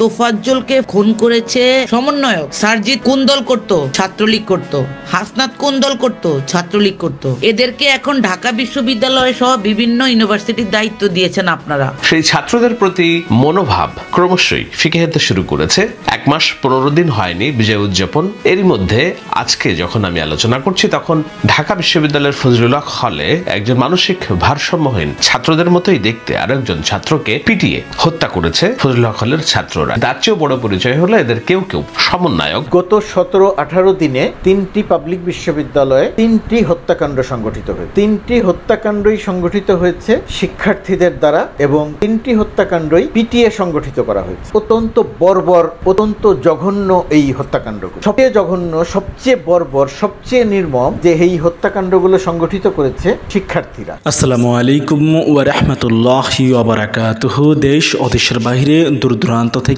তোফাজ্জলকে খুন করেছে সমন্বয়ক। সারজিৎ কোন দল করত? ছাত্রলীগ করত। হাসনাত কোন দল করত? ছাত্রলীগ করত। এদেরকে এখন ঢাকা বিশ্ববিদ্যালয় সহ বিভিন্ন ইউনিভার্সিটির দায়িত্ব দিয়েছেন আপনারা। সেই ছাত্রদের প্রতি মনোভাব ক্রমশই ফিকে যেতে শুরু করেছে। 1 মাস 15 দিন হয়নি বিজয় উদযাপন। এরই মধ্যে আজকে যখন আমি আলোচনা করছি তখন ঢাকা বিশ্ববিদ্যালয়ের ফজলুল হক হলে একজন মানসিক ভারসাম্যহীন ছাত্রদের মতোই দেখতে আরো একজন ছাত্রকে পিটিয়ে হত্যা করেছে ফজলুল হক হলের ছাত্র। তার চেয়েও বড় পরিচয় হলো এদের কেউ কেউ সমন্বয়ক। গত 17-18 দিনে 3টি পাবলিক বিশ্ববিদ্যালয়ে 3টি হত্যাকাণ্ড সংগঠিত হয়েছে। 3টি হত্যাকাণ্ডই সংগঠিত হয়েছে শিক্ষার্থীদের দ্বারা এবং 3টি হত্যাকাণ্ডই পিটিএ সংগঠিত করা হয়েছে। অত্যন্ত বর্বর, অত্যন্ত জঘন্য এই হত্যাকাণ্ডগুলো। সবচেয়ে জঘন্য, সবচেয়ে বর্বর, সবচেয়ে নির্মম যে এই হত্যাকাণ্ডগুলো সংগঠিত করেছে শিক্ষার্থীরা। আসসালামু আলাইকুম ওয়া রাহমাতুল্লাহি ওয়া বারাকাতুহু। দেশ ও দেশের বাইরে দূর দূরান্ত থেকে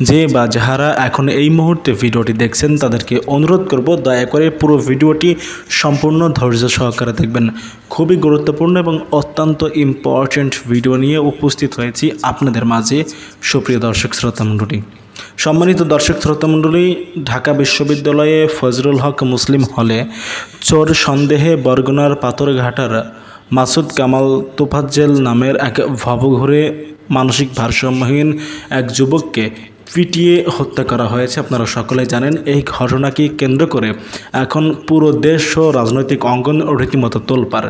যে বা যাহারা এখন এই মুহূর্তে ভিডিওটি দেখছেন তাদেরকে অনুরোধ করব দয়া করে পুরো ভিডিওটি সম্পূর্ণ ধৈর্য সহকারে দেখবেন। খুবই গুরুত্বপূর্ণ এবং অত্যন্ত ইম্পর্ট্যান্ট ভিডিও নিয়ে উপস্থিত হয়েছি আপনাদের মাঝে। সুপ্রিয় দর্শক শ্রোতা মণ্ডলী, সম্মানিত দর্শক শ্রোতা মণ্ডলী, ঢাকা বিশ্ববিদ্যালয়ে ফজলুল হক মুসলিম হলে চোর সন্দেহে বরগুনার পাথরঘাটার মাসুদ কামাল তোফাজ্জল নামের এক ভবঘুরে মানসিক ভারসাম্যহীন এক যুবককে পিটিয়ে হত্যা করা হয়েছে। আপনারা সকলেই জানেন এই ঘটনাকে কেন্দ্র করে এখন পুরো দেশ ও রাজনৈতিক অঙ্গন রীতিমতো তোলপাড়।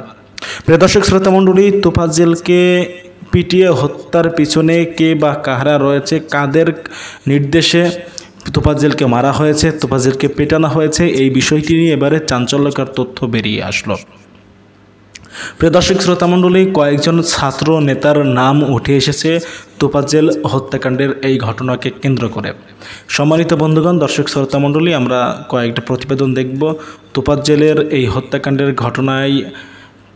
প্রিয় দর্শক শ্রোতা মণ্ডলী, তোফাজ্জলকে পিটিয়ে হত্যার পিছনে কে বা কাহারা রয়েছে, কাদের নির্দেশে তোফাজ্জলকে মারা হয়েছে, তোফাজ্জলকে পেটানো হয়েছে, এই বিষয়টি নিয়ে এবারে চাঞ্চল্যকর তথ্য বেরিয়ে আসলো। প্রিয় দর্শক শ্রোতা মণ্ডলী, কয়েকজন ছাত্র নেতার নাম উঠে এসেছে তোফাজ্জল হত্যাকাণ্ডের এই ঘটনাকে কেন্দ্র করে। সম্মানিত বন্ধুগণ, দর্শক শ্রোতা মণ্ডলী, আমরা কয়েকটা প্রতিবেদন দেখব। তোফাজ্জলের এই হত্যাকাণ্ডের ঘটনায়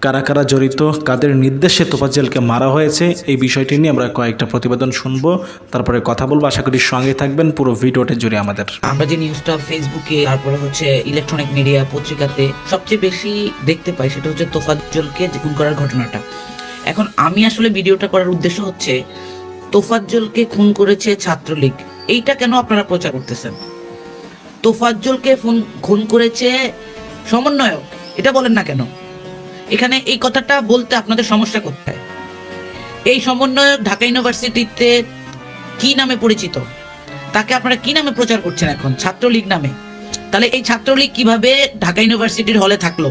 কারা কারা জড়িত, কাদের নির্দেশে তোফাজ্জলকে মারা হয়েছে, এই বিষয়টি নিয়ে আমরা কয়েকটা প্রতিবেদন শুনবো, তারপরে কথা বলবো। আশা করি সঙ্গে থাকবেন পুরো ভিডিওটা জুড়ে। আমাদের আমরা যে নিউজটা ফেসবুকে, তারপরে হচ্ছে ইলেকট্রনিক মিডিয়া, পত্রিকাতে সবচেয়ে বেশি দেখতে পাই সেটা হচ্ছে তোফাজ্জলকে খুন করার ঘটনাটা। এখন আমি আসলে ভিডিওটা করার উদ্দেশ্য হচ্ছে তোফাজ্জলকে খুন করেছে ছাত্রলীগ, এইটা কেন আপনারা প্রচার করতেছেন? তোফাজ্জলকে খুন করেছে সমন্বয়ক, এটা বলেন না কেন? এখানে এই কথাটা বলতে আপনাদের সমস্যা কোথায়? এই সমন্বয়ক ঢাকা ইউনিভার্সিটিতে কি নামে পরিচিত? তাকে আপনারা কি নামে প্রচার করছেন এখন? ছাত্রলীগ নামে। তাহলে এই ছাত্রলীগ কিভাবে ঢাকা ইউনিভার্সিটির হলে থাকলো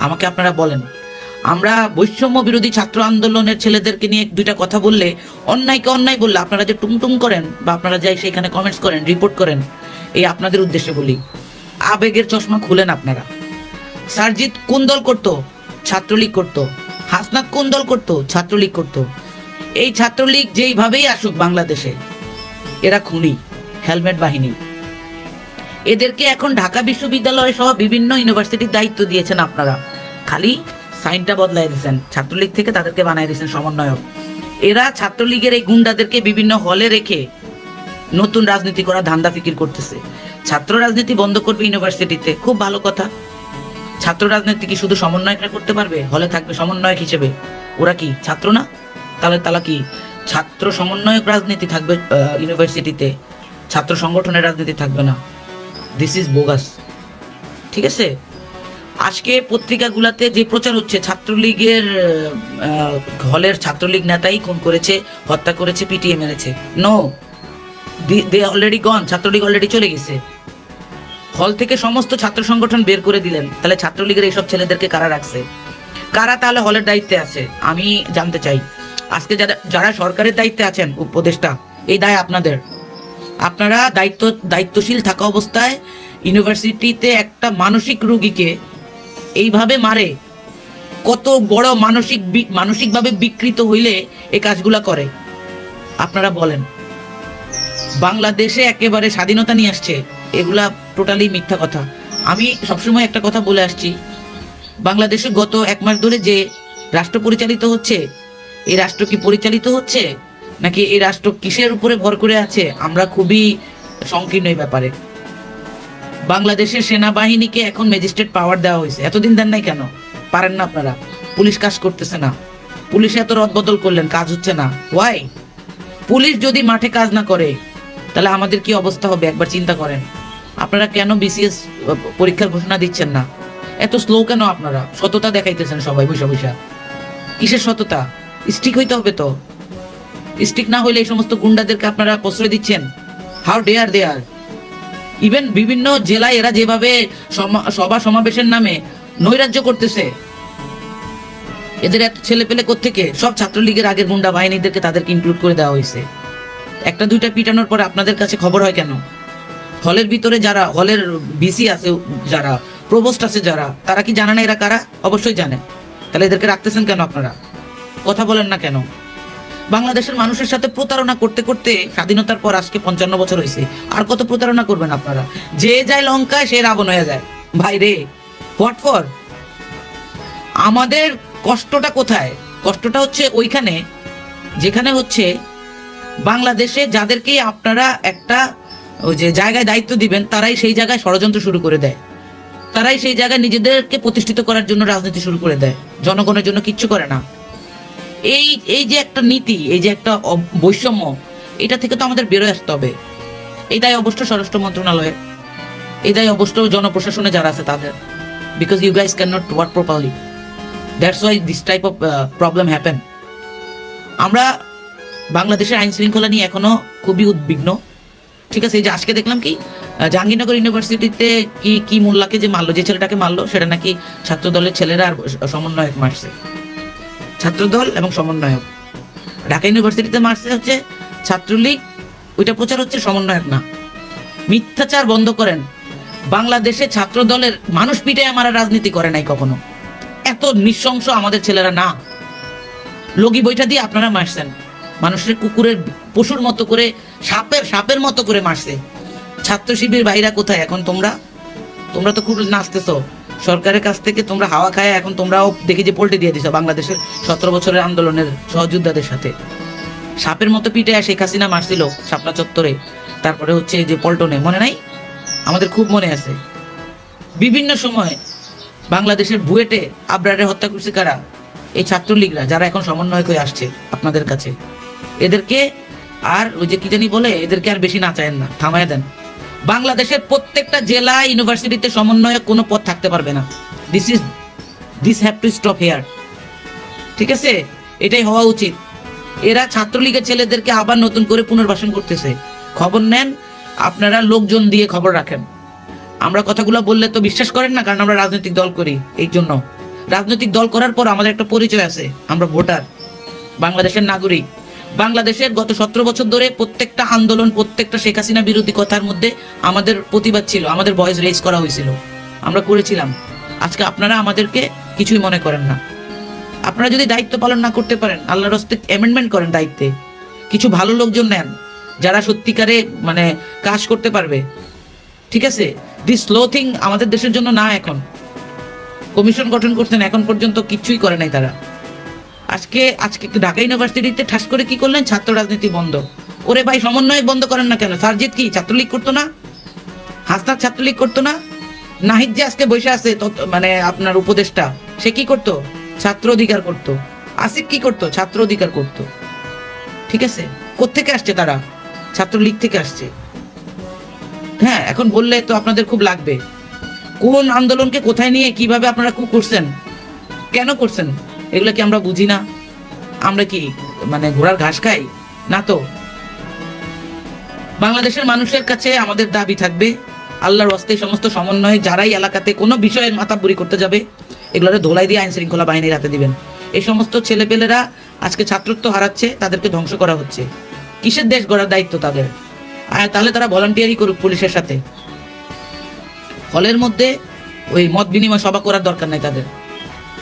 আমাকে আপনারা বলেন। আমরা বৈষম্য বিরোধী ছাত্র আন্দোলনের ছেলেদেরকে নিয়ে দুইটা কথা বললে, অন্যায়কে অন্যায় বললে আপনারা যে টুমটুম করেন বা আপনারা যাই সেখানে কমেন্টস করেন, রিপোর্ট করেন, এই আপনাদের উদ্দেশ্যে বলি, আবেগের চশমা খুলেন আপনারা। সারজিৎ কোন দল করত? ছাত্রলীগ করত। হাসনাত কোন দল করত? ছাত্রলীগ করত। এই ছাত্রলীগ যেইভাবেই আসুক বাংলাদেশে, এরা খুনি, হেলমেট বাহিনী। এদেরকে এখন ঢাকা বিশ্ববিদ্যালয় সহ বিভিন্ন ইউনিভার্সিটির দায়িত্ব দিয়েছেন আপনারা। খালি সাইনটা বদলাই দিয়েছেন, ছাত্রলীগ থেকে তাদেরকে বানাই দিয়েছেন সমন্বয়ক। এরা ছাত্রলীগের এই গুন্ডাদেরকে বিভিন্ন হলে রেখে নতুন রাজনীতি করা ধান্দা ফিকির করতেছে। ছাত্র রাজনীতি বন্ধ করবে ইউনিভার্সিটিতে, খুব ভালো কথা। ছাত্র রাজনীতি কি শুধু সমন্বয়করা করতে পারবে? হলে থাকবে সমন্বয়ক হিসেবে। ওরা কি ছাত্র না? তাহলে তারা কি ছাত্র সমন্বয়ক রাজনীতি থাকবে ইউনিভার্সিটিতে, ছাত্র সংগঠনের রাজনীতি থাকবে না? This is bogus. ঠিক আছে, আজকে পত্রিকাগুলোতে যে প্রচার হচ্ছে ছাত্রলীগের হলের ছাত্রলীগ নেতাই খুন করেছে, হত্যা করেছে, পিটিয়ে মেরেছে, no, they already gone. Chhatra League already চলে গেছে। হল থেকে সমস্ত ছাত্র সংগঠন বের করে দিলেন। তাহলে ছাত্রলীগের এইসব ছেলেদেরকে কারা রাখছে? কারা তাহলে হলের দায়িত্বে আছে? আমি জানতে চাই। আজকে যারা সরকারের দায়িত্বে আছেন, উপদেষ্টা, এই দায় আপনাদের। আপনারা দায়িত্বশীল থাকা অবস্থায় ইউনিভার্সিটিতে একটা মানসিক রোগীকে এইভাবে মারে, কত বড় মানসিকভাবে বিকৃত হইলে এই কাজগুলা করে আপনারা বলেন। বাংলাদেশে একেবারে স্বাধীনতা নিয়ে আসছে, এগুলা টোটালি মিথ্যা কথা। আমি সবসময় একটা কথা বলে আসছি, বাংলাদেশে গত 1 মাস ধরে যে রাষ্ট্র পরিচালিত হচ্ছে, এই রাষ্ট্র কি পরিচালিত হচ্ছে নাকি এই রাষ্ট্র কিসের উপরে ভর করে আছে, আমরা খুবই সংকীর্ণ এই ব্যাপারে। বাংলাদেশের সেনাবাহিনীকে এখন ম্যাজিস্ট্রেট পাওয়ার দেওয়া হয়েছে, এতদিন দেন নাই কেন? পারেন না আপনারা? পুলিশ কাজ করতেছে না, পুলিশে এত রদবদল করলেন, কাজ হচ্ছে না, ওয়াই? পুলিশ যদি মাঠে কাজ না করে তাহলে আমাদের কি অবস্থা হবে একবার চিন্তা করেন। আপনারা কেন বিসিএস পরীক্ষার ঘোষণা দিচ্ছেন না? এত স্লো কেন আপনারা? সততা দেখাইতেছেন সবাই বৈশা বৈশা। কিসের সততা? স্টিক হইতে হবে তো। স্টিক না হইলে এই সমস্ত গুন্ডাদেরকে আপনারা প্রশ্রয় দিচ্ছেন। How dare they are. Even বিভিন্ন জেলায় এরা যেভাবে সভা সমাবেশের নামে নৈরাজ্য করতেছে, এদের এত ছেলে পেলে কোত্থেকে? সব ছাত্রলীগের আগের গুন্ডা বাহিনীদেরকে তাদেরকে ইনক্লুড করে দেওয়া হয়েছে। একটা দুইটা পিটানোর পরে আপনাদের কাছে খবর হয় কেন? হলের ভিতরে যারা, হলের ভিসি আছে যারা, প্রভোস্ট আছে যারা, তারা কি জানে না এরা কারা? অবশ্যই জানে। তাহলে এদেরকে রাখতেছেন কেন আপনারা? কথা বলেন না কেন? বাংলাদেশের মানুষের সাথে প্রতারণা করতে করতে স্বাধীনতার পর আজকে 55 বছর হয়েছে, আর কত প্রতারণা করবেন আপনারা? যে যায় লঙ্কায় সে রাবণ হয়ে যায়। ভাই রে, হোয়াট ফর? আমাদের কষ্টটা কোথায়? কষ্টটা হচ্ছে ওইখানে যেখানে হচ্ছে বাংলাদেশে যাদেরকে আপনারা একটা ওই যে জায়গায় দায়িত্ব দিবেন, তারাই সেই জায়গায় ষড়যন্ত্র শুরু করে দেয়, তারাই সেই জায়গায় নিজেদেরকে প্রতিষ্ঠিত করার জন্য রাজনীতি শুরু করে দেয়, জনগণের জন্য কিচ্ছু করে না। এই যে একটা নীতি, এই যে একটা বৈষম্য, এটা থেকে তো আমাদের বেরোয় আসতে হবে। এই দায় অবশ্য স্বরাষ্ট্র মন্ত্রণালয়ে, এই দায় অবশ্য জনপ্রশাসনে যারা আছে তাদের, because you guys can not work properly, that's why this type of problem happen. আমরা বাংলাদেশের আইন শৃঙ্খলা নিয়ে এখনো খুবই উদ্বিগ্ন। ঠিক আছে, এই যে আজকে দেখলাম কি জাহাঙ্গীরনগর ইউনিভার্সিটিতে কি মোল্লাকে যে মারলো, যে ছেলেটাকে মারলো, সেটা নাকি ছাত্র দলের ছেলেরা আর সমন্বয়ক মারছে। ছাত্রদল এবং সমন্বয়ক। ঢাকা ইউনিভার্সিটিতে মারছে হচ্ছে ছাত্রলীগ, ওইটা প্রচার হচ্ছে সমন্বয়ক না। মিথ্যাচার বন্ধ করেন। বাংলাদেশে ছাত্র দলের মানুষ পিটায় মারা রাজনীতি করে নাই কখনো। এত নৃশংস আমাদের ছেলেরা না। লগি বইটা দিয়ে আপনারা মারছেন, মানুষের কুকুরের পশুর মতো করে, সাপের মতো করে মারছে। ছাত্র শিবির ভাইরা কোথায় এখন? তোমরা তো খুব নাচতেছ সরকারের কাছ থেকে, তোমরা হাওয়া খায় এখন তোমরাও দেখি যে পোল্টে দিয়ে দিছো বাংলাদেশের 17 বছরের আন্দোলনের সহযোদ্ধাদের সাথে। সাপের মতো পিঠে শেখ হাসিনা মারছিল শাপলা চত্বরে, তারপরে হচ্ছে যে পল্টনে, মনে নাই? আমাদের খুব মনে আছে। বিভিন্ন সময় বাংলাদেশের বুয়েটে আবরারে হত্যা করছে কারা? এই ছাত্রলীগরা, যারা এখন সমন্বয়ক হয়ে আসছে আপনাদের কাছে। এদেরকে আর ওই যে কি জানি বলে, এদেরকে আর বেশি নাচায়েন না, থামায় দেন। বাংলাদেশের প্রত্যেকটা জেলা ইউনিভার্সিটিতে সমন্বয়ক কোনো পদ থাকতে পারবে না। This have to stop here. ঠিক আছে, এটাই হওয়া উচিত। এরা ছাত্রলীগের ছেলেদেরকে আবার নতুন করে পুনর্বাসন করতেছে। খবর নেন আপনারা, লোকজন দিয়ে খবর রাখেন। আমরা কথাগুলো বললে তো বিশ্বাস করেন না, কারণ আমরা রাজনৈতিক দল করি। এই জন্য রাজনৈতিক দল করার পর আমাদের একটা পরিচয় আছে, আমরা ভোটার, বাংলাদেশের নাগরিক। বাংলাদেশের গত 17 বছর ধরে প্রত্যেকটা আন্দোলন, প্রত্যেকটা শেখ হাসিনা বিরোধী কথার মধ্যে আমাদের প্রতিবাদ ছিল, আমাদের ভয়েস রেজ করা হয়েছিল, আমরা করেছিলাম। আজকে আপনারা আমাদেরকে কিছুই মনে করেন না। আপনারা যদি দায়িত্ব পালন না করতে পারেন, আল্লাহর রাস্তে অ্যামেন্ডমেন্ট করেন দায়িত্বে, কিছু ভালো লোকজন নেন যারা সত্যিকারে মানে কাজ করতে পারবে। ঠিক আছে, দিস স্লো থিং আমাদের দেশের জন্য না। এখন কমিশন গঠন করছেন, এখন পর্যন্ত কিছুই করে নাই তারা। আজকে ঢাকা ইউনিভার্সিটিতে ঠাস করে কি করলেন? ছাত্র রাজনীতি বন্ধ। ওরে ভাই, সমন্বয় বন্ধ করেন না কেন? সারজিৎ কি ছাত্রলীগ করতো না? হাসনাত ছাত্রলীগ করতো না? নাহিদ যে আজকে বসে আছে মানে আপনার উপদেষ্টা, সে কি করতো? ছাত্র অধিকার করতো। আসিফ কি করতো? ছাত্র অধিকার করতো। ঠিক আছে, কোত্থেকে আসছে তারা? ছাত্রলীগ থেকে আসছে। হ্যাঁ, এখন বললে তো আপনাদের খুব লাগবে। কোন আন্দোলনকে কোথায় নিয়ে কিভাবে আপনারা খুব করছেন, কেন করছেন, এগুলো কি আমরা বুঝি না? আমরা কি মানে ঘোড়ার ঘাস খাই না? তো বাংলাদেশের মানুষের কাছে আমাদের দাবি থাকবে, আল্লাহর ওয়াস্তে সমস্ত সমন্বয় যারাই এলাকাতে কোনো বিষয়ের মাথাবুরি করতে যাবে, এগুলোরে ধোলাই দিয়ে আইন শৃঙ্খলা বাহিনীর হাতে দিবেন। এই সমস্ত ছেলেপেলেরা আজকে ছাত্রত্ব হারাচ্ছে, তাদেরকে ধ্বংস করা হচ্ছে। কিসের দেশ গড়ার দায়িত্ব তাদের? তাহলে তারা ভলান্টিয়ারি করুক পুলিশের সাথে। হলের মধ্যে ওই মত বিনিময় সভা করার দরকার নাই তাদের।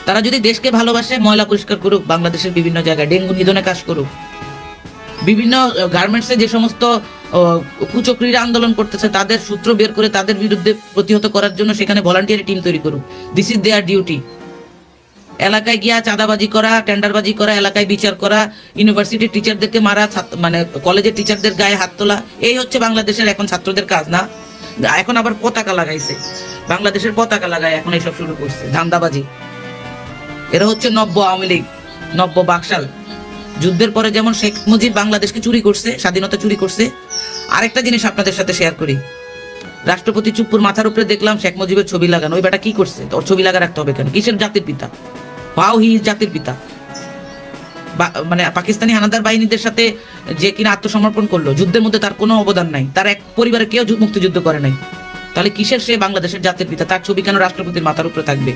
তারা যদি দেশকে ভালোবাসে, ময়লা পরিষ্কার করুক, বাংলাদেশের বিভিন্ন জায়গায় ডেঙ্গু নিধনে কাজ করুক, বিভিন্ন গার্মেন্টসে যে সমস্ত কুচক্রীরা আন্দোলন করতেছে তাদের সূত্র বের করে তাদের বিরুদ্ধে প্রতিহত করার জন্য সেখানে ভলান্টিয়ারি টিম তৈরি করুক। This is their duty. এলাকায় গিয়া চাঁদাবাজি করা, টেন্ডারবাজি করা, এলাকায় বিচার করা, ইউনিভার্সিটির টিচারদেরকে মারা, মানে কলেজের টিচারদের গায়ে হাত তোলা, এই হচ্ছে বাংলাদেশের এখন ছাত্রদের কাজ না? এখন আবার পতাকা লাগাইছে, বাংলাদেশের পতাকা লাগায় এখন এইসব শুরু করছে ধান্দাবাজি। এরা হচ্ছে নব্য আওয়ামী লীগ, নব্য বাকশাল। যুদ্ধের পরে যেমন শেখ মুজিব বাংলাদেশকে চুরি করছে, স্বাধীনতা চুরি করছে, আরেকটা জিনিস আপনাদের সাথে শেয়ার করি। রাষ্ট্রপতি চুপ্পুর মাথার উপরে দেখলাম শেখ মুজিবের ছবি লাগানো। ওই বেটা কি করছে? ওর ছবি লাগা রাখতে হবে কেন? কিসের জাতির পিতা? হাউ হি ইজ জাতির পিতা? মানে পাকিস্তানি হানাদার বাহিনীদের সাথে যে কিনা আত্মসমর্পণ করলো, যুদ্ধের মধ্যে তার কোনো অবদান নাই, তার এক পরিবারে কেউ মুক্তিযুদ্ধ করে নাই, তাহলে কিসের সে বাংলাদেশের জাতির পিতা? তার ছবি কেন রাষ্ট্রপতির মাথার উপরে থাকবে?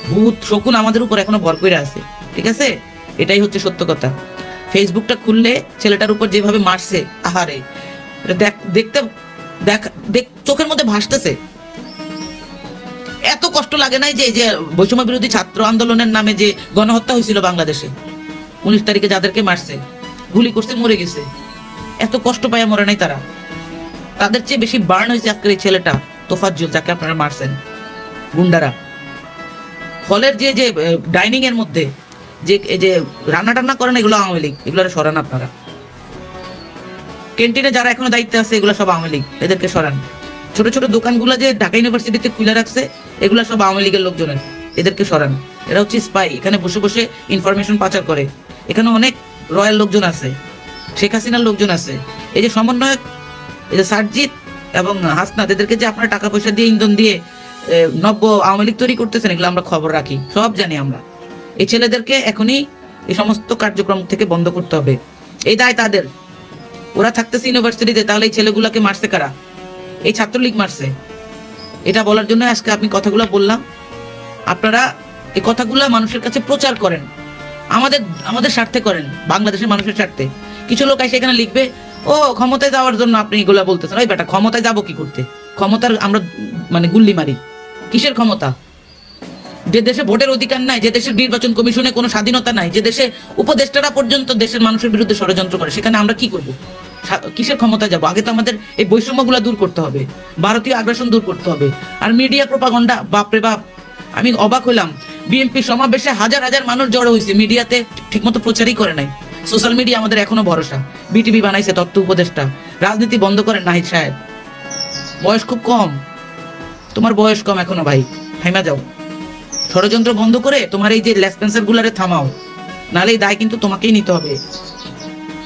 ভূত শকুন আমাদের উপর এখনো ভর করে আছে, ঠিক আছে? এটাই হচ্ছে সত্য কথা। ফেসবুকটা খুললে ছেলেটার উপর যেভাবে মারছে, আহারে, দেখতে চোখের মধ্যে ভাসতেছে। এত কষ্ট লাগে নাই যে বৈষম্য বিরোধী ছাত্র আন্দোলনের নামে যে গণহত্যা হয়েছিল বাংলাদেশে 19 তারিখে, যাদেরকে মারছে, গুলি করছে, মরে গেছে, এত কষ্ট পায় মরে নাই তারা। তাদের চেয়ে বেশি বার্ন হয়েছে আজকের এই ছেলেটা তোফাজ্জল, যাকে আপনারা মারছেন গুন্ডারা। হলের যে ডাইনিং এর মধ্যে যে রান্না টান্না করেন, এগুলো আওয়ামী লীগ, এগুলো সরান আপনারা। ক্যান্টিনে যারা এখনো দায়িত্বে আছে, এগুলো সব আওয়ামী লীগ, এদেরকে সরান। ছোট ছোট দোকানগুলো যে ঢাকা ইউনিভার্সিটিতে খুলে রাখছে, এগুলো সব আওয়ামী লীগের লোকজনের, এদেরকে সরান। এরা হচ্ছে স্পাই, এখানে বসে বসে ইনফরমেশন পাচার করে। এখানে অনেক রয়্যাল লোকজন আছে, শেখ হাসিনার লোকজন আছে। এই যে সমন্বয়ক, এই যে সারজিৎ এবং হাসনাত, এদেরকে যে আপনারা টাকা পয়সা দিয়ে, ইন্ধন দিয়ে নব্য আওয়ামী লীগ তৈরি করতেছেন, এগুলো আমরা খবর রাখি, সব জানি আমরা। এই ছেলেদেরকে এখনই এই সমস্ত কার্যক্রম থেকে বন্ধ করতে হবে, এই দায় তাদের। ওরা থাকতেছে ইউনিভার্সিটিতে, তাহলে এই ছেলেগুলাকে মারছে কারা? এই ছাত্রলীগ মারছে। এটা বলার জন্য আজকে আমি কথাগুলো বললাম। আপনারা এই কথাগুলো মানুষের কাছে প্রচার করেন, আমাদের স্বার্থে করেন, বাংলাদেশের মানুষের স্বার্থে। কিছু লোক এসে এখানে লিখবে, ও ক্ষমতায় যাওয়ার জন্য আপনি এগুলা বলতেছেন। ওই বেটা, ক্ষমতায় যাবো কি করতে? ক্ষমতার আমরা মানে গুল্লি মারি। কিসের ক্ষমতা? যে দেশে ভোটের অধিকার নাই, যে দেশের নির্বাচন কমিশনে কোনো স্বাধীনতা নাই, যে দেশে উপদেষ্টারা পর্যন্ত দেশের মানুষের বিরুদ্ধে ষড়যন্ত্র করে, সেখানে আমরা কি করব? কিসের ক্ষমতা যাব? আগে তো আমাদের এই বৈষম্যগুলো দূর করতে হবে, ভারতীয় আগ্রাসন দূর করতে হবে। আর মিডিয়া প্রোপাগান্ডা, বাপরে বাপ, আমি অবাক হইলাম। বিএনপি সমাবেশে হাজার হাজার মানুষ জড়ো হয়েছে, মিডিয়াতে ঠিকমতো প্রচারই করে নাই। সোশ্যাল মিডিয়া আমাদের এখনো ভরসা। বিটিভি বানাইছে তথ্য উপদেষ্টা। রাজনীতি বন্ধ করেন নাহিদ সাহেব, বয়স খুব কম, তোমার বয়স কম এখনো ভাই, থাইমা যাও। ষড়যন্ত্র বন্ধ করে তোমার এই যে লেসপেন্সার গুলারে থামাও, নাহলে এই দায় কিন্তু তোমাকেই নিতে হবে,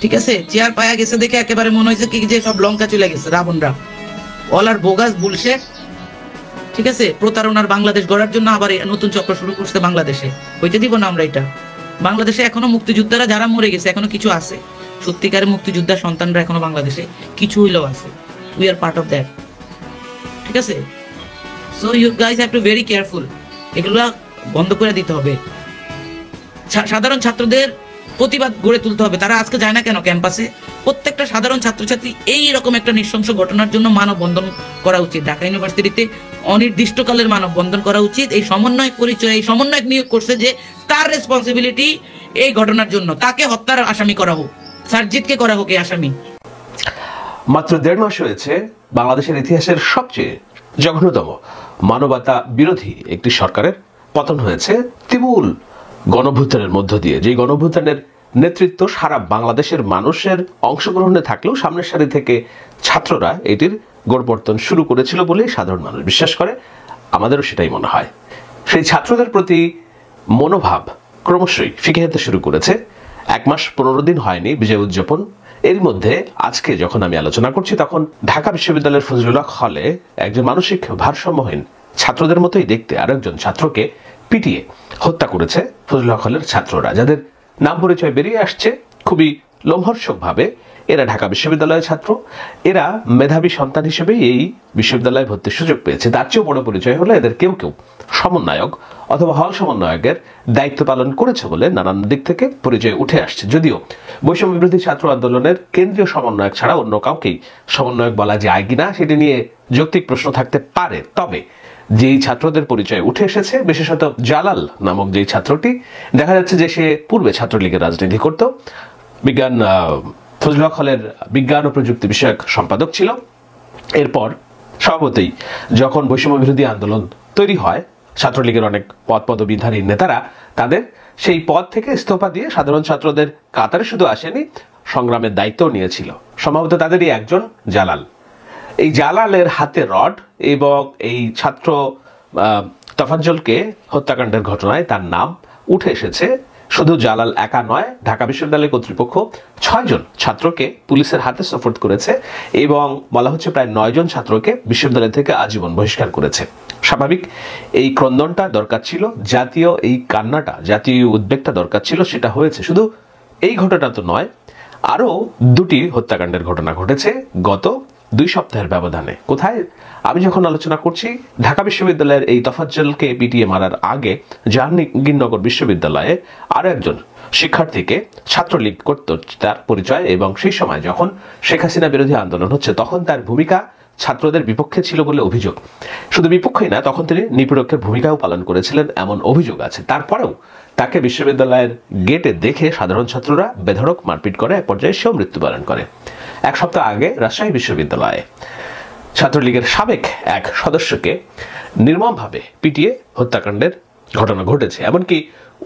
ঠিক আছে? চেয়ার পায়া গেছে দেখে একেবারে মনে হয়েছে কি যে সব লঙ্কা চলে গেছে, রাবণরা। অল আর বোগাস, বুলশেট, ঠিক আছে? প্রতারণার বাংলাদেশ গড়ার জন্য আবার নতুন চক্র শুরু করছে বাংলাদেশে। হইতে দিব না আমরা এটা। বাংলাদেশে এখনো মুক্তিযোদ্ধারা যারা মরে গেছে, এখনো কিছু আছে, সত্যিকারের মুক্তিযোদ্ধার সন্তানরা এখনো বাংলাদেশে কিছু হইলেও আছে। We are part of that, ঠিক আছে? So you guys have to very careful. এগুলা বন্ধ করে দিতে হবে। সাধারণ ছাত্রদের প্রতিবাদ গড়ে তুলতে হবে। তারা আজকে যায় না কেন ক্যাম্পাসে? প্রত্যেকটা সাধারণ ছাত্রছাত্রী এই রকম একটা নৃশংস ঘটনার জন্য মানববন্ধন করা উচিত। ঢাকা ইউনিভার্সিটিতে অনির্দিষ্টকালের মানববন্ধন করা উচিত। এই সমন্বয়ক পরিচয়, এই সমন্বয়ক নিয়োগ করছে যে তার রেসপন্সিবিলিটি এই ঘটনার জন্য, তাকে হত্যার আসামি করা হোক, সারজিৎকে করা হোক এই আসামি। মাত্র 1.5 মাস হয়েছে বাংলাদেশের ইতিহাসের সবচেয়ে জঘন্যতম মানবতা বিরোধী একটি সরকারের পতন হয়েছে তুমুল গণভ্যুত্থানের মধ্য দিয়ে। যে গণভ্যুত্থানের নেতৃত্ব সারা বাংলাদেশের মানুষের অংশগ্রহণে থাকলেও সামনের সারি থেকে ছাত্ররা এটির গড়পর্তন শুরু করেছিল বলে সাধারণ মানুষ বিশ্বাস করে। আমাদেরও সেটাই মনে হয়। সেই ছাত্রদের প্রতি মনোভাব ক্রমশই ফিকে যেতে শুরু করেছে। 1 মাস 15 দিন হয়নি বিজয় উদযাপন। এর মধ্যে আজকে যখন আমি আলোচনা করছি, তখন ঢাকা বিশ্ববিদ্যালয়ের ফজলুল হক হলে একজন মানসিক ভারসাম্যহীন ছাত্রদের মতোই দেখতে আরেকজন ছাত্রকে পিটিয়ে হত্যা করেছে ফজলুল হক হলের ছাত্ররা, যাদের নাম পরিচয় বেরিয়ে আসছে খুবই লোমহর্ষকভাবে। এরা ঢাকা বিশ্ববিদ্যালয়ের ছাত্র, এরা মেধাবী সন্তান হিসেবে এই বিশ্ববিদ্যালয়ে ভর্তির সুযোগ পেয়েছে। তার চেয়েও বড় পরিচয় হলো এদের কেউ কেউ সমন্বয়ক অথবা হল সমন্বয়কের দায়িত্ব পালন করেছে বলে নানান দিক থেকে পরিচয় উঠে আসছে। যদিও বৈষম্য বিরোধী ছাত্র আন্দোলনের কেন্দ্রীয় সমন্বয়ক ছাড়া অন্য কাউকেই সমন্বয়ক বলা যায় কিনা সেটি নিয়ে যৌক্তিক প্রশ্ন থাকতে পারে। তবে যেই ছাত্রদের পরিচয় উঠে এসেছে, বিশেষত জালাল নামক যেই ছাত্রটি, দেখা যাচ্ছে যে সে পূর্বে ছাত্রলীগের রাজনীতি করত, ফজলুল হক হলের বিজ্ঞান ও প্রযুক্তি বিষয়ক সম্পাদক ছিল। এরপর স্বভাবতই যখন বৈষম্য বিরোধী আন্দোলন তৈরি হয়, ছাত্রলীগের অনেক পদবিধারী নেতারা তাদের সেই পদ থেকে ইস্তফা দিয়ে সাধারণ ছাত্রদের কাতারে শুধু আসেনি, সংগ্রামের দায়িত্বও নিয়েছিল। সম্ভবত তাদেরই একজন জালাল। এই জালালের হাতে রড এবং এই ছাত্র তোফাজ্জলকে হত্যাকাণ্ডের ঘটনায় তার নাম উঠে এসেছে শুধু জালাল একা নয়, ঢাকা বিশ্ববিদ্যালয় কর্তৃপক্ষ 6 জন ছাত্রকে পুলিশের হাতে সোপর্দ করেছে এবং বলা হচ্ছে প্রায় 9 জন ছাত্রকে বিশ্ববিদ্যালয় থেকে আজীবন বহিষ্কার করেছে। স্বাভাবিক এই ক্রন্দনটা দরকার ছিল, জাতীয় এই কান্নাটা, জাতীয় উদ্বেগটা দরকার ছিল, সেটা হয়েছে। শুধু এই ঘটনা তো নয়, আরও 2টি হত্যাকাণ্ডের ঘটনা ঘটেছে গত 2 সপ্তাহের ব্যবধানে। কোথায়? আমি যখন আলোচনা করছি, ঢাকা বিশ্ববিদ্যালয়ের এই তোফাজ্জলকে পিটিয়ে মারার আগে জাহাঙ্গীরনগর বিশ্ববিদ্যালয়ে আরো একজন শিক্ষার্থীকে ছাত্রলীগ করত তার পরিচয়, এবং সেই সময় যখন শেখ হাসিনা বিরোধী আন্দোলন হচ্ছে তখন তার ভূমিকা ছাত্রদের বিপক্ষে ছিল বলে অভিযোগ। শুধু বিপক্ষেই না, তখন তিনি নিপীড়কের ভূমিকাও পালন করেছিলেন এমন অভিযোগ আছে। তারপরেও তাকে বিশ্ববিদ্যালয়ের গেটে দেখে সাধারণ ছাত্ররা বেধড়ক মারপিট করে, এক পর্যায়ে সেও মৃত্যুবরণ করে। 1 সপ্তাহ আগে রাজশাহী বিশ্ববিদ্যালয়ে ছাত্রলীগের সাবেক এক সদস্যকে নির্মমভাবে পিটিয়ে হত্যাকাণ্ডের ঘটনা ঘটেছে। এমনকি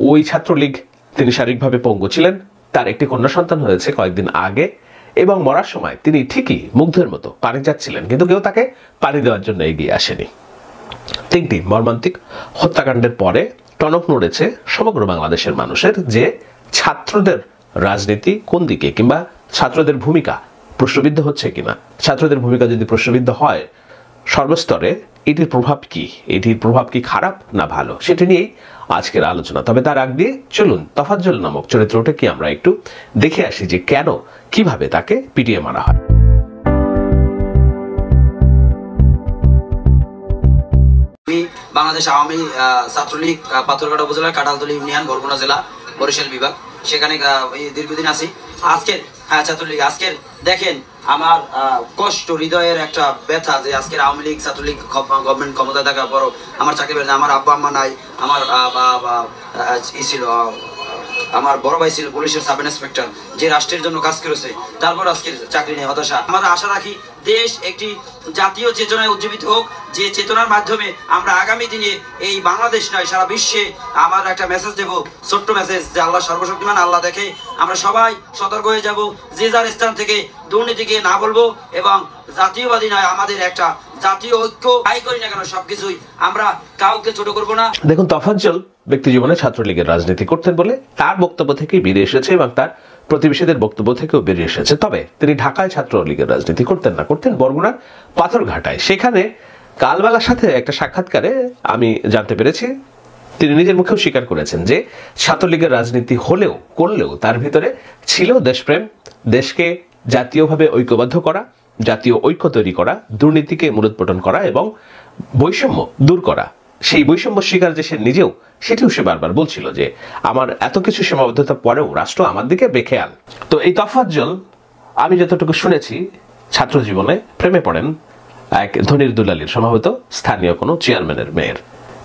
ওই ছাত্রলীগ, তিনি শারীরিকভাবে পঙ্গু ছিলেন, তার একটি কন্যা সন্তান হয়েছে কয়েকদিন আগে, এবং মরার সময় তিনি ঠিকই মুগ্ধের মতো পানি যাচ্ছিলেন, কিন্তু কেউ তাকে পানি দেওয়ার জন্য এগিয়ে আসেনি। 3টি মর্মান্তিক হত্যাকাণ্ডের পরে টনক নড়েছে সমগ্র বাংলাদেশের মানুষের যে ছাত্রদের রাজনীতি কোন দিকে, কিংবা ছাত্রদের ভূমিকা প্রশ্নবিদ্ধ হচ্ছে কিনা। ছাত্রদের ভূমিকা যদি প্রশ্নবিদ্ধ হয় সর্বস্তরে, এটির প্রভাব কি খারাপ না ভালো, সেটি নিয়েই আজকের আলোচনা। তবে তার আগ দিয়ে চলুন তোফাজ্জল নামক চরিত্রটাকে আমরা একটু দেখে আসি যে কেন, কিভাবে তাকে পিটিয়ে মারা হয়। বাংলাদেশ আওয়ামী ছাত্রলীগ পাথরঘাটা উপজেলার কাঁঠালতলী ইউনিয়ন, বরগুনা জেলা, বরিশাল বিভাগ, সেখানে দীর্ঘদিন আছি। আজকের ছাত্রলীগ, আজকের দেখেন আমার কষ্ট, হৃদয়ের একটা ব্যথা যে আজকের আওয়ামী লীগ ছাত্রলীগ গভর্নমেন্ট ক্ষমতায় থাকার পরও আমার চাকরি পেয়েছে, আমার আব্বা আম্মা নাই, আমার ছিল আমার বড় ভাই ছিল পুলিশের সাব ইন্সপেক্টর, যে রাষ্ট্রের জন্য কাজ করেছে, তারপর আজকের চাকরি নিয়ে হতাশা। আমরা আশা রাখি দেশ একটি জাতীয় চেতনায় উজ্জীবিত হোক, যে চেতনার মাধ্যমে আমরা আগামী দিনে এই বাংলাদেশ নয় সারা বিশ্বে আমার একটা মেসেজ দেব, ছোট্ট মেসেজ, যে আল্লাহ সর্বশক্তিমান, আল্লাহ দেখে আমরা সবাই সতর্ক হয়ে যাব, যে যার স্থান থেকে দুর্নীতিকে না বলবো, এবং জাতীয়বাদী নয়, আমাদের একটা জাতীয় ঐক্য আই করি না কেন সবকিছুই আমরা কাউকে ছোট করবো না। দেখুন, তোফাজ্জল ব্যক্তি জীবনে ছাত্রলীগের রাজনীতি করতেন বলে তার বক্তব্য থেকেই বেরিয়ে এসেছে, এবং তার প্রতিবেশীদের বক্তব্য থেকেও বেরিয়ে এসেছে। তবে তিনি ঢাকায় ছাত্রলীগের রাজনীতি করতেন না, করতেন বরগুনার পাথরঘাটায়। সেখানে কালবেলার সাথে একটা সাক্ষাৎকারে আমি জানতে পেরেছি, তিনি নিজের মুখেও স্বীকার করেছেন যে ছাত্রলীগের রাজনীতি করলেও তার ভিতরে ছিল দেশপ্রেম, দেশকে জাতীয়ভাবে ঐক্যবদ্ধ করা, জাতীয় ঐক্য তৈরি করা, দুর্নীতিকে মূলোৎপাটন করা এবং বৈষম্য দূর করা। সেই বৈষম্য স্বীকার যে সে নিজেও, সেটিও সে বারবার বলছিল যে আমার এত কিছু সীমাবদ্ধতা পরেও রাষ্ট্র আমার দিকে বেখেয়াল। তো এই তোফাজ্জল, আমি যতটুকু শুনেছি, ছাত্র জীবনে প্রেমে পড়েন এক ধনির দুলালির, সম্ভবত স্থানীয় কোনো চেয়ারম্যানের মেয়ের।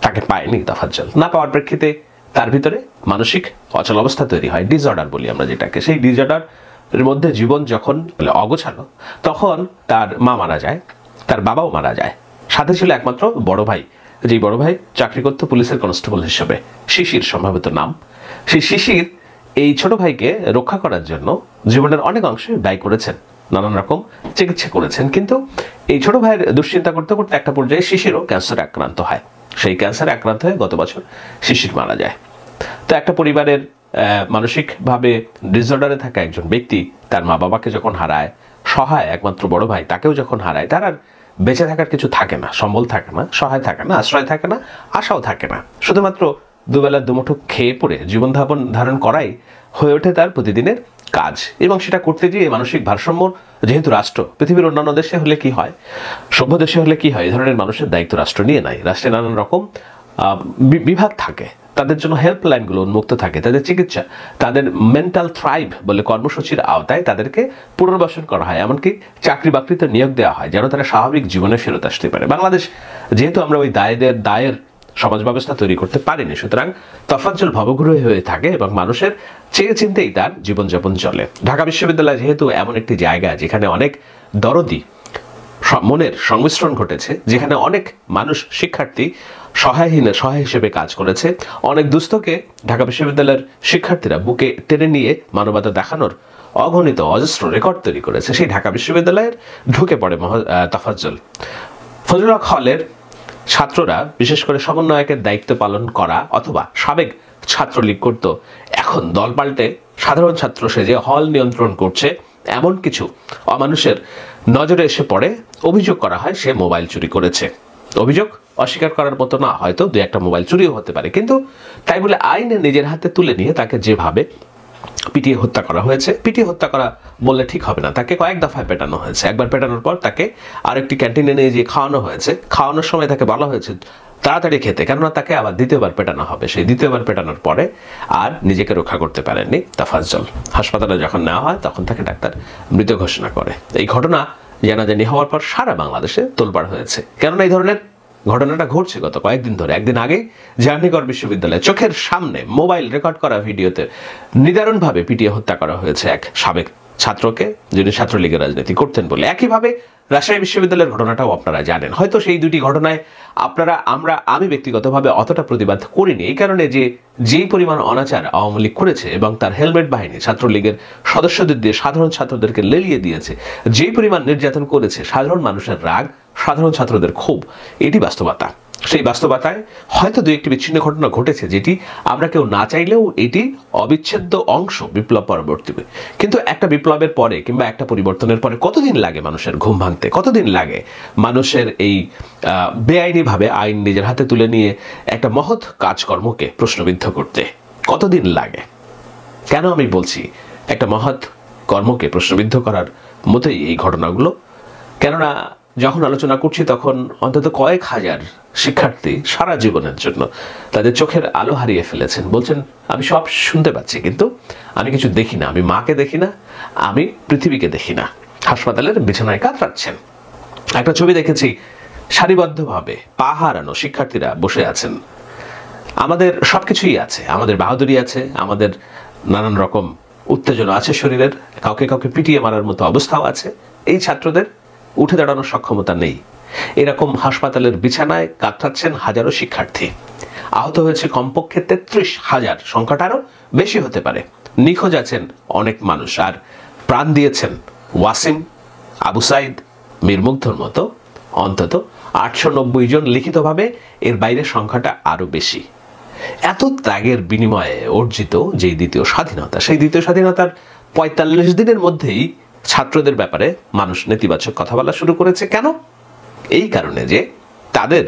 তাকে পায়নি তোফাজ্জল, না পাওয়ার প্রেক্ষিতে তার ভিতরে মানসিক অচল অবস্থা তৈরি হয়, ডিসঅর্ডার বলি আমরা যেটাকে। সেই ডিসঅর্ডার এর মধ্যে জীবন যখন অগোছালো, তখন তার মা মারা যায়, তার বাবাও মারা যায়, সাথে ছিল একমাত্র বড় ভাই, যেই বড় ভাই চাকরি করতো পুলিশের কনস্টেবল হিসেবে, শিশির সম্ভবত নাম। সেই শিশির এই ছোট ভাইকে রক্ষা করার জন্য জীবনের অনেক অংশে ব্যয় করেছেন, নানান রকম চিকিৎসা করেছেন, কিন্তু এই ছোট ভাইয়ের দুশ্চিন্তা করতে করতে একটা পর্যায়ে শিশিরও ক্যান্সারে আক্রান্ত হয়। সেই ক্যান্সারে আক্রান্ত হয়ে গত বছর শিশির মারা যায়। তো একটা পরিবারের মানসিকভাবে ডিসঅর্ডারে থাকা একজন ব্যক্তি তার মা বাবাকে যখন হারায়, সহায় একমাত্র বড় ভাই তাকেও যখন হারায়, তার আর বেঁচে থাকার কিছু থাকে না, সম্বল থাকে না, সহায় থাকে না, আশ্রয় থাকে না, আশাও থাকে না। শুধুমাত্র দুবেলা দুমুঠো খেয়ে পড়ে জীবন ধারণ করাই হয়ে ওঠে তার প্রতিদিনের কাজ। এবং সেটা করতে গিয়ে মানসিক ভারসাম্য, যেহেতু রাষ্ট্র পৃথিবীর অন্যান্য দেশে হলে কি হয়, সভ্য দেশে হলে কি হয়, এই ধরনের মানুষের দায়িত্ব রাষ্ট্র নিয়ে নেয়। রাষ্ট্রে নানান রকম বিভাগ থাকে, তাদের জন্য হেল্পলাইনগুলো উন্মুক্ত থাকে, তাদের চিকিৎসা, তাদের মেন্টাল থ্রাইভ বলে কর্মসূচির আওতায় তাদেরকে পুনর্বাসন করা হয়, এমনকি চাকরি বাকরিতে নিয়োগ দেওয়া হয় যেন তারা স্বাভাবিক জীবনে ফেরত আসতে পারে। বাংলাদেশ যেহেতু আমরা ওই দায়ের সমাজ ব্যবস্থা তৈরি করতে পারিনি, সুতরাং তোফাজ্জল ভবঘুরে হয়ে থাকে এবং মানুষের চেয়ে চিন্তেই তার জীবনযাপন চলে। ঢাকা বিশ্ববিদ্যালয় যেহেতু এমন একটি জায়গা যেখানে অনেক দরদি মনের সংমিশ্রণ ঘটেছে, যেখানে অনেক মানুষ, শিক্ষার্থী সহায় হিসেবে কাজ করেছে, অনেক দুস্থকে ঢাকা বিশ্ববিদ্যালয়ের শিক্ষার্থীরা বুকে টেনে নিয়ে মানবতা দেখানোর অগণিত অজস্র রেকর্ড তৈরি করেছে। সেই ঢাকা বিশ্ববিদ্যালয়ের ঢুকে পড়ে তোফাজ্জল। ফজলুল হক হলের ছাত্ররা, বিশেষ করে সমন্বয়কের দায়িত্ব পালন করা অথবা সাবেক ছাত্রলীগ করত, এখন দল পাল্টে সাধারণ ছাত্র সেজে হল নিয়ন্ত্রণ করছে, এমন কিছু অমানুষের নজরে এসে পড়ে, অভিযোগ করা হয় সে মোবাইল চুরি করেছে। অভিযোগ অস্বীকার করার মতো না, হয়তো দু একটা মোবাইল চুরিও হতে পারে, কিন্তু তাই বলে আইনে নিজের হাতে তুলে নিয়ে তাকে যেভাবে পিটিয়ে হত্যা করা হয়েছে, পিটিয়ে হত্যা করা বললে ঠিক হবে না, তাকে কয়েক দফায় পেটানো হয়েছে। একবার পেটানোর পর তাকে আরেকটি ক্যান্টিনে নিয়ে গিয়ে খাওয়ানো হয়েছে। খাওয়ানোর সময় তাকে বলা হয়েছে তাড়াতাড়ি খেতে, কেননা তাকে আবার দ্বিতীয়বার পেটানো হবে। সেই দ্বিতীয়বার পেটানোর পরে আর নিজেকে রক্ষা করতে পারেননি তাফাজ্জল। হাসপাতালে যখন নেওয়া হয় তখন তাকে ডাক্তার মৃত ঘোষণা করে। এই ঘটনা জানাজানি হওয়ার পর সারা বাংলাদেশে তোলপাড় হয়েছে, কেননা এই ধরনের ঘটনাটা ঘটছে গত কয়েকদিন ধরে। একদিন আগে জাহাঙ্গীরনগর বিশ্ববিদ্যালয়ে চোখের সামনে মোবাইল রেকর্ড করা ভিডিওতে নিদারুণভাবে পিটিয়ে হত্যা করা হয়েছে এক সাবেক ছাত্রকে, যিনি ছাত্রলীগের রাজনীতি করতেন বলে। একইভাবে রাজশাহী বিশ্ববিদ্যালয়ের ঘটনাটাও আপনারা জানেন। হয়তো সেই দুটি ঘটনায় আমি ব্যক্তিগতভাবে অতটা প্রতিবাদ করিনি, এই কারণে যেই পরিমাণ অনাচার আওয়ামী লীগ করেছে এবং তার হেলমেট বাহিনী ছাত্রলীগের সদস্যদের দিয়ে সাধারণ ছাত্রদেরকে লেলিয়ে দিয়েছে, যেই পরিমাণ নির্যাতন করেছে, সাধারণ মানুষের রাগ, সাধারণ ছাত্রদের ক্ষোভ, এটি বাস্তবতা। সেই বাস্তবতায় হয়তো দু একটি বিচ্ছিন্ন ঘটনা ঘটেছে, যেটি আমরা কেউ না চাইলেও এটি অবিচ্ছেদ্য অংশ বিপ্লব পরবর্তী। কিন্তু একটা বিপ্লবের পরে কিংবা একটা পরিবর্তনের পরে কতদিন লাগে মানুষের ঘুম ভাঙতে, কতদিন লাগে মানুষের এই বেআইনিভাবে আইন নিজের হাতে তুলে নিয়ে একটা মহৎ কাজকর্মকে প্রশ্নবিদ্ধ করতে কতদিন লাগে? কেন আমি বলছি একটা মহৎ কর্মকে প্রশ্নবিদ্ধ করার মতোই এই ঘটনাগুলো? কেননা যখন আলোচনা করছি তখন অন্তত কয়েক হাজার শিক্ষার্থী সারা জীবনের জন্য তাদের চোখের আলো হারিয়ে ফেলেছেন। বলছেন আমি সব শুনতে পাচ্ছি কিন্তু আমি কিছু দেখি না, আমি মাকে দেখি না, আমি পৃথিবীকে দেখি না। হাসপাতালের বিছানায় কাতরাচ্ছেন। একটা ছবি দেখেছি, সারিবদ্ধভাবে পা হারানো শিক্ষার্থীরা বসে আছেন। আমাদের সবকিছুই আছে, আমাদের বাহাদুরি আছে, আমাদের নানান রকম উত্তেজনা আছে শরীরের, কাউকে কাউকে পিটিয়ে মারার মতো অবস্থাও আছে। এই ছাত্রদের উঠে দাঁড়ানোর সক্ষমতা নেই। এরকম হাসপাতালের বিছানায় কাতরাচ্ছেন হাজারো শিক্ষার্থী। আহত হয়েছে কমপক্ষে 33,000, সংখ্যাটা আরো বেশি হতে পারে। নিখোঁজ আছেন অনেক মানুষ, আর প্রাণ দিয়েছেন ওয়াসিম, আবু সাইদ, মীর মুগ্ধর মতো অন্তত 890 জন লিখিতভাবে, এর বাইরে সংখ্যাটা আরো বেশি। এত ত্যাগের বিনিময়ে অর্জিত যে দ্বিতীয় স্বাধীনতা, সেই দ্বিতীয় স্বাধীনতার 45 দিনের মধ্যেই ছাত্রদের ব্যাপারে মানুষ নেতিবাচক কথা বলা শুরু করেছে। কেন? এই কারণে যে তাদের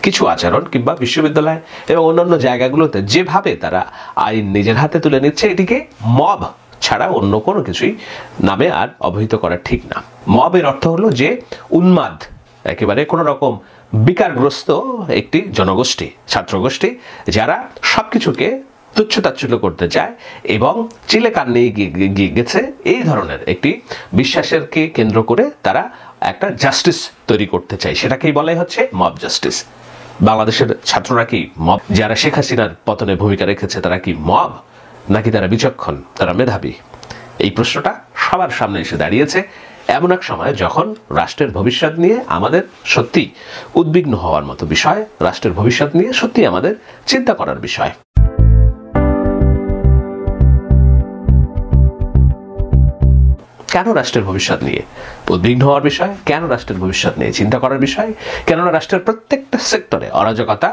কিছু আচরণ কিংবা বিশ্ববিদ্যালয় এবং অন্যান্য জায়গাগুলোতে যেভাবে তারা আইন নিজের হাতে তুলে নিচ্ছে, এটিকে মব ছাড়া অন্য কোনো কিছুই নামে আর অবহিত করা ঠিক না। মবের অর্থ হলো যে উন্মাদ, একেবারে কোনো রকম বিকারগ্রস্ত একটি জনগোষ্ঠী, ছাত্রগোষ্ঠী, যারা সবকিছুকে তুচ্ছ তাচ্ছিল্য করতে চায় এবং চিলে কান নিয়ে গিয়ে গেছে। এই ধরনের একটি বিশ্বাসেরকে কেন্দ্র করে তারা একটা জাস্টিস তৈরি করতে চায়, সেটাকেই বলাই হচ্ছে মব জাস্টিস। বাংলাদেশের ছাত্ররা কি মব? যারা শেখ হাসিনার পতনে ভূমিকা রেখেছে তারা কি মব, নাকি তারা বিচক্ষণ, তারা মেধাবী? এই প্রশ্নটা সবার সামনে এসে দাঁড়িয়েছে এমন এক সময় যখন রাষ্ট্রের ভবিষ্যৎ নিয়ে আমাদের সত্যি উদ্বিগ্ন হওয়ার মতো বিষয়, রাষ্ট্রের ভবিষ্যৎ নিয়ে সত্যি আমাদের চিন্তা করার বিষয়। কেন রাষ্ট্রের ভবিষ্যৎ নিয়ে উদ্বিগ্ন হওয়ার বিষয়, কেন রাষ্ট্রের ভবিষ্যৎ নিয়ে চিন্তা করার বিষয়? কেননা রাষ্ট্রের প্রত্যেকটা সেক্টরে অরাজকতা,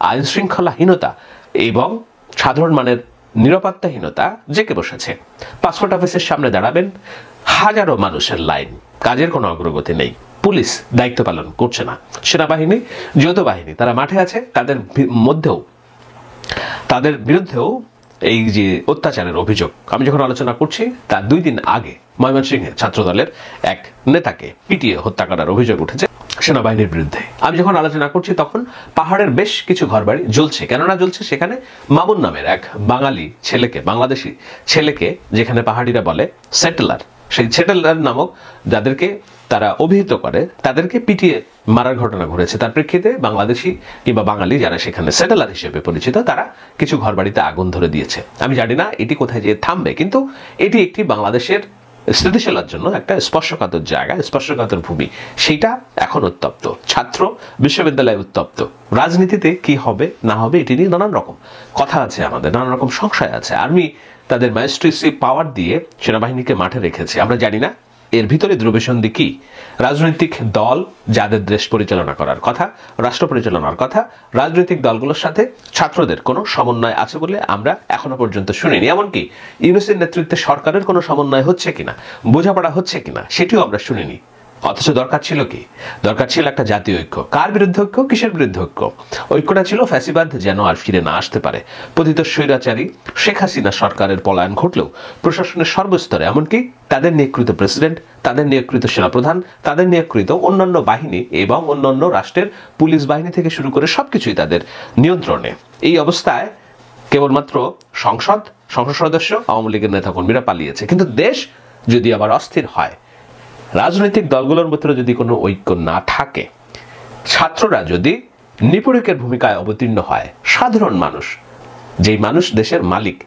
আইন শৃঙ্খলাহীনতা এবং সাধারণ মানের নিরাপত্তাহীনতা জেঁকে বসেছে। পাসপোর্ট অফিসের সামনে দাঁড়াবেন, হাজারো মানুষের লাইন, কাজের কোনো অগ্রগতি নেই, পুলিশ দায়িত্ব পালন করছে না, সেনাবাহিনী, যৌথ বাহিনী তারা মাঠে আছে, তাদের বিরুদ্ধেও এই যে অত্যাচারের অভিযোগ আমি যখন আলোচনা করছি, তার 2 দিন আগে ময়মনসিংহে ছাত্রদলের এক নেতাকে পিটিয়ে হত্যা করার অভিযোগ উঠেছে সেনাবাহিনীর বিরুদ্ধে। আমি যখন আলোচনা করছি তখন পাহাড়ের বেশ কিছু ঘরবাড়ি জ্বলছে। কেননা জ্বলছে? সেখানে মামুন নামের এক বাঙালি ছেলেকে, বাংলাদেশি ছেলেকে, যেখানে পাহাড়িরা বলে সেটেলার, সেই সেটেলার নামক যাদেরকে তারা অভিহিত করে, তাদেরকে পিটিয়ে মারার ঘটনা ঘটেছে। তার প্রেক্ষিতে বাংলাদেশি কিংবা বাঙালি যারা সেখানে সেটেলার হিসেবে পরিচিত, তারা কিছু ঘরবাড়িতে আগুন ধরে দিয়েছে। আমি জানি না এটি কোথায় যেয়ে থামবে, কিন্তু এটি একটি বাংলাদেশের স্থিতিশীলার জন্য একটা স্পর্শকাতর জায়গা, স্পর্শকাতর ভূমি। সেইটা এখন উত্তপ্ত, ছাত্র বিশ্ববিদ্যালয়ে উত্তপ্ত। রাজনীতিতে কি হবে না হবে এটি নিয়ে নানান রকম কথা আছে, আমাদের নানান রকম সংশয় আছে। আর্মি তাদের ম্যাজিস্ট্রেসি পাওয়ার দিয়ে সেনাবাহিনীকে মাঠে রেখেছে। আমরা জানি না এর ভিতরে ধ্রুবেশন্দি কি? রাজনৈতিক দল যাদের দেশ পরিচালনা করার কথা, রাষ্ট্র পরিচালনার কথা, রাজনৈতিক দলগুলোর সাথে ছাত্রদের কোনো সমন্বয় আছে বলে আমরা এখনো পর্যন্ত শুনিনি। এমনকি ইউনূসের নেতৃত্বে সরকারের কোনো সমন্বয় হচ্ছে কিনা, বোঝাপড়া হচ্ছে কিনা, সেটিও আমরা শুনিনি। অথচ দরকার ছিল কি? দরকার ছিল একটা জাতীয় ঐক্য। কার বিরুদ্ধে ঐক্য? কিসের বিরুদ্ধে ঐক্য? ঐক্যটা ছিল ফ্যাসিবাদ যেন আর ফিরে না আসতে পারে। পতিত স্বৈরাচারী শেখ হাসিনা সরকারের পলায়ন ঘটলেও প্রশাসনের সর্বস্তরে, এমনকি তাদের নিয়োগকৃত প্রেসিডেন্ট, তাদের নিয়োগকৃত সেনাপ্রধান, তাদের নিয়োগকৃত অন্যান্য বাহিনী এবং অন্যান্য রাষ্ট্রের পুলিশ বাহিনী থেকে শুরু করে সবকিছুই তাদের নিয়ন্ত্রণে। এই অবস্থায় কেবলমাত্র সংসদ সদস্য, আওয়ামী লীগের নেতাকর্মীরা পালিয়েছে। কিন্তু দেশ যদি আবার অস্থির হয়, রাজনৈতিক দলগুলোর মধ্যে যদি কোনো ঐক্য না থাকে, ছাত্ররা যদি নিপীড়কের ভূমিকায় অবতীর্ণ হয়, সাধারণ মানুষ, যেই মানুষ দেশের মালিক,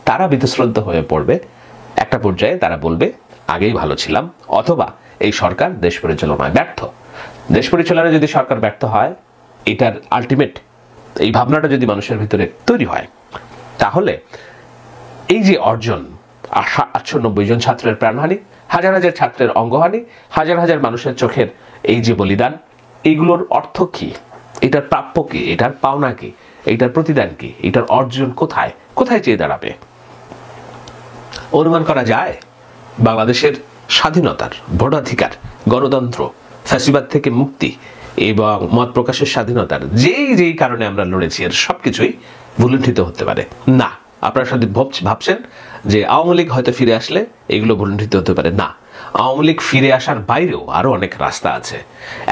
তারা বীতশ্রদ্ধ হয়ে পড়বে। একটা পর্যায়ে তারা বলবে আগেই ভালো ছিলাম, অথবা এই সরকার দেশ পরিচালনায় ব্যর্থ। দেশ পরিচালনায় যদি সরকার ব্যর্থ হয়, এটার আলটিমেট এই ভাবনাটা যদি মানুষের ভিতরে তৈরি হয়, তাহলে এই যে অর্জন, 890 জন ছাত্রের প্রাণহানি, হাজার হাজার ছাত্রের অঙ্গহানি, হাজার হাজার মানুষের চোখের এই যে বলিদান, এইগুলোর অর্থ কি? এটার প্রাপ্য কি? এটার পাওনা কি? এইটার প্রতিদান কি? এটার অর্জন কোথায় কোথায় চেয়ে দাঁড়াবে? অনুমান করা যায় বাংলাদেশের স্বাধীনতার, ভোটাধিকার, গণতন্ত্র, ফ্যাসিবাদ থেকে মুক্তি এবং মত প্রকাশের স্বাধীনতার যেই কারণে আমরা লড়েছি, এর সবকিছুই ভুলুণ্ঠিত হতে পারে না। আপনারা সাথে ভাবছেন যে আওয়ামী লীগ হয়তো ফিরে আসলে এগুলো ভুলুণ্ঠিত হতে পারে না। আওয়ামী লীগ ফিরে আসার বাইরেও আরো অনেক রাস্তা আছে।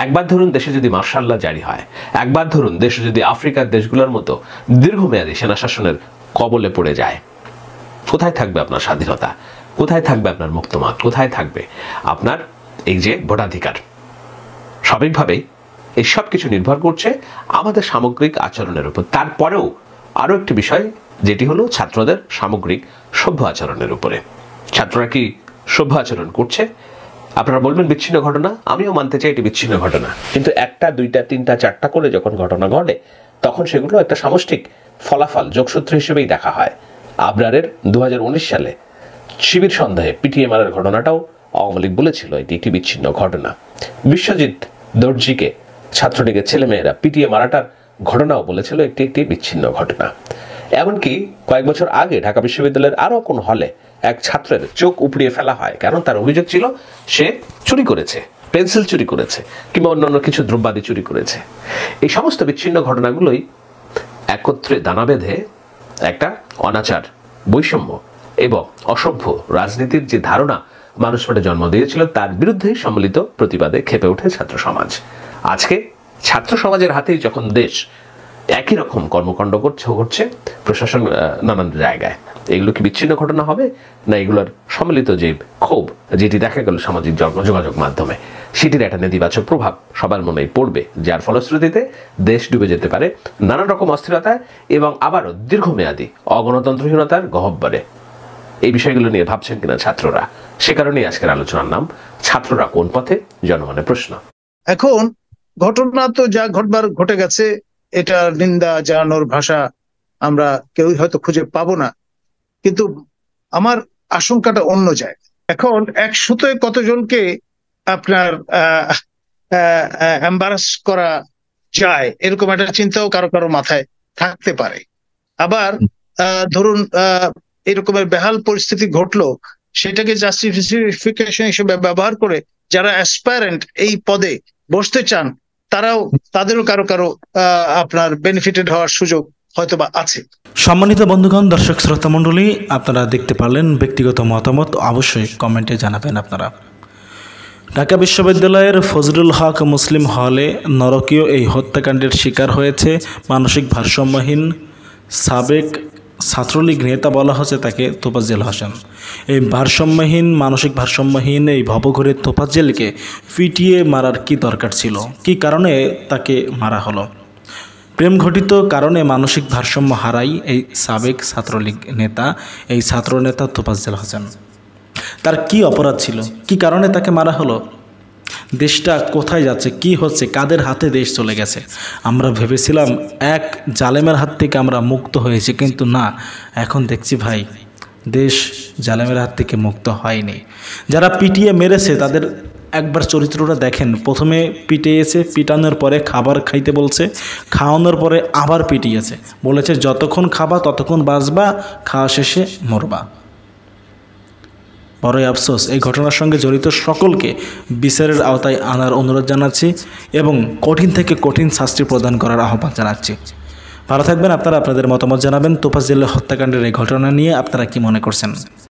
একবার ধরুন দেশে যদি মার্শাল ল জারি হয়, একবার ধরুন দেশে যদি আফ্রিকার দেশগুলোর মতো দীর্ঘমেয়াদী সেনা শাসনের কবলে পড়ে যায়, কোথায় থাকবে আপনার স্বাধীনতা? কোথায় থাকবে আপনার মুক্তমত? কোথায় থাকবে আপনার এই যে ভোটাধিকার? স্বাভাবিকভাবেই এই সব কিছু নির্ভর করছে আমাদের সামগ্রিক আচরণের উপর। তারপরেও আরো একটি বিষয়, যেটি হলো ছাত্রদের সামগ্রিক সভ্য আচরণের উপরে। ছাত্ররা কি সভ্য আচরণ করছে? আপনারা বলবেন বিচ্ছিন্ন ঘটনা, আমিও মানতে চাই এটি বিচ্ছিন্ন ঘটনা, কিন্তু একটা, দুইটা, তিনটা, চারটা করে যখন ঘটনা ঘটে, তখন সেগুলো একটা সামষ্টিক ফলাফল, যোগসূত্র হিসেবেই দেখা হয়। আবরারের 2019 সালে শিবির সন্দেহে পিটিএ মারার ঘটনাটাও আওয়ামী লীগ বলেছিল এটি একটি বিচ্ছিন্ন ঘটনা। বিশ্বজিৎ দর্জিকে ছাত্রলীগের ছেলেমেয়েরা পিটিএ মারাটার ঘটনাও বলেছিল একটি বিচ্ছিন্ন ঘটনা। এমনকি কয়েক বছর আগে ঢাকা বিশ্ববিদ্যালয়ের আরো কোন হলে এক ছাত্রের চোখ উপড়িয়ে ফেলা হয়, কারণ তার অভিযোগ ছিল সে চুরি করেছে, পেন্সিল চুরি করেছে কিংবা অন্যান্য কিছু দ্রব্যাদি চুরি করেছে। এই সমস্ত বিচ্ছিন্ন ঘটনাগুলোই একত্রে দানা বেঁধে একটা অনাচার, বৈষম্য এবং অসভ্য রাজনীতির যে ধারণা মানুষ মনে জন্ম দিয়েছিল, তার বিরুদ্ধে সম্মিলিত প্রতিবাদে খেপে ওঠে ছাত্র সমাজ। আজকে ছাত্র সমাজের হাতেই যখন দেশ, একই রকম কর্মকাণ্ড ঘটছে প্রশাসন নানান জায়গায়, এগুলো কি বিচ্ছিন্ন ঘটনা হবে না এগুলোর সম্মিলিত যে ক্ষোভ, যেটি দেখা গেল সামাজিক যোগাযোগ মাধ্যমে, সেটির একটা নেতিবাচক প্রভাব সবার মনেই পড়বে, যার ফলশ্রুতিতে দেশ ডুবে যেতে পারে নানান রকম অস্থিরতায় এবং আবারও দীর্ঘমেয়াদী অগণতন্ত্রহীনতার গহ্বরে। এই বিষয়গুলো নিয়ে ভাবছেন কিনা ছাত্ররা? সে কারণেই আজকের আলোচনার নাম ছাত্ররা কোন পথে, জনমনে প্রশ্ন। এখন ঘটনা তো যা ঘটবার ঘটে গেছে, এটা নিন্দা জানানোর ভাষা আমরা কেউই হয়তো খুঁজে পাবো না, কিন্তু আমার আশঙ্কাটা অন্য জায়গায়। এখন এক সুতোয় কতজনকে আপনার এম্বারাস করা যায়, এরকম একটা চিন্তাও কারো কারো মাথায় থাকতে পারে। আবার ধরুন এরকমের বেহাল পরিস্থিতি ঘটলো, সেটাকে জাস্টিফিকেশন হিসেবে ব্যবহার করে যারা অ্যাসপায়ারেন্ট এই পদে বসতে চান, তাদেরও কারো কারো আপনার বেনিফিটেড হওয়ার সুযোগ হয়তোবা আছে। সম্মানিত বন্ধুগণ, দর্শক শ্রোতা মণ্ডলী, আপনারা দেখতে পারলেন। ব্যক্তিগত মতামত অবশ্যই কমেন্টে জানাবেন আপনারা। ঢাকা বিশ্ববিদ্যালয়ের ফজলুল হক মুসলিম হলে নরকীয় এই হত্যাকাণ্ডের শিকার হয়েছে মানসিক ভারসাম্যহীন সাবেক ছাত্রলীগ নেতা, বলা হচ্ছে তাকে তোফাজ্জল হোসেন। এই মানসিক ভারসাম্যহীন এই ভবঘুরে তোফাজ্জলকে পিটিয়ে মারার কি দরকার ছিল? কি কারণে তাকে মারা হলো? প্রেম ঘটিত কারণে মানসিক ভারসাম্য হারাই এই সাবেক ছাত্রলীগ নেতা, এই ছাত্রনেতা তোফাজ্জল হোসেন। তার কি অপরাধ ছিল? কি কারণে তাকে মারা হলো? দেশটা কোথায় যাচ্ছে? কি হচ্ছে? কাদের হাতে দেশ চলে গেছে? আমরা ভেবেছিলাম এক জালেমের হাত থেকে আমরা মুক্ত হয়েছি, কিন্তু না, এখন দেখছি ভাই দেশ জালেমের হাত থেকে মুক্ত হয়নি। যারা পিটিয়ে মেরেছে তাদের একবার চরিত্রটা দেখেন। প্রথমে পিটিয়েছে, পিটানোর পরে খাবার খাইতে বলছে, খাওয়ানোর পরে আবার পিটিয়েছে, বলেছে যতক্ষণ খাবা ততক্ষণ বাঁচবা, খাওয়া শেষে মরবা। বড়ই আফসোস, এই ঘটনার সঙ্গে জড়িত সকলকে বিচারের আওতায় আনার অনুরোধ জানাচ্ছি এবং কঠিন থেকে কঠিন শাস্তি প্রদান করার আহ্বান জানাচ্ছি। ভালো থাকবেন আপনারা, আপনাদের মতামত জানাবেন। তোফাজ্জল হত্যাকাণ্ডের এই ঘটনা নিয়ে আপনারা কি মনে করছেন?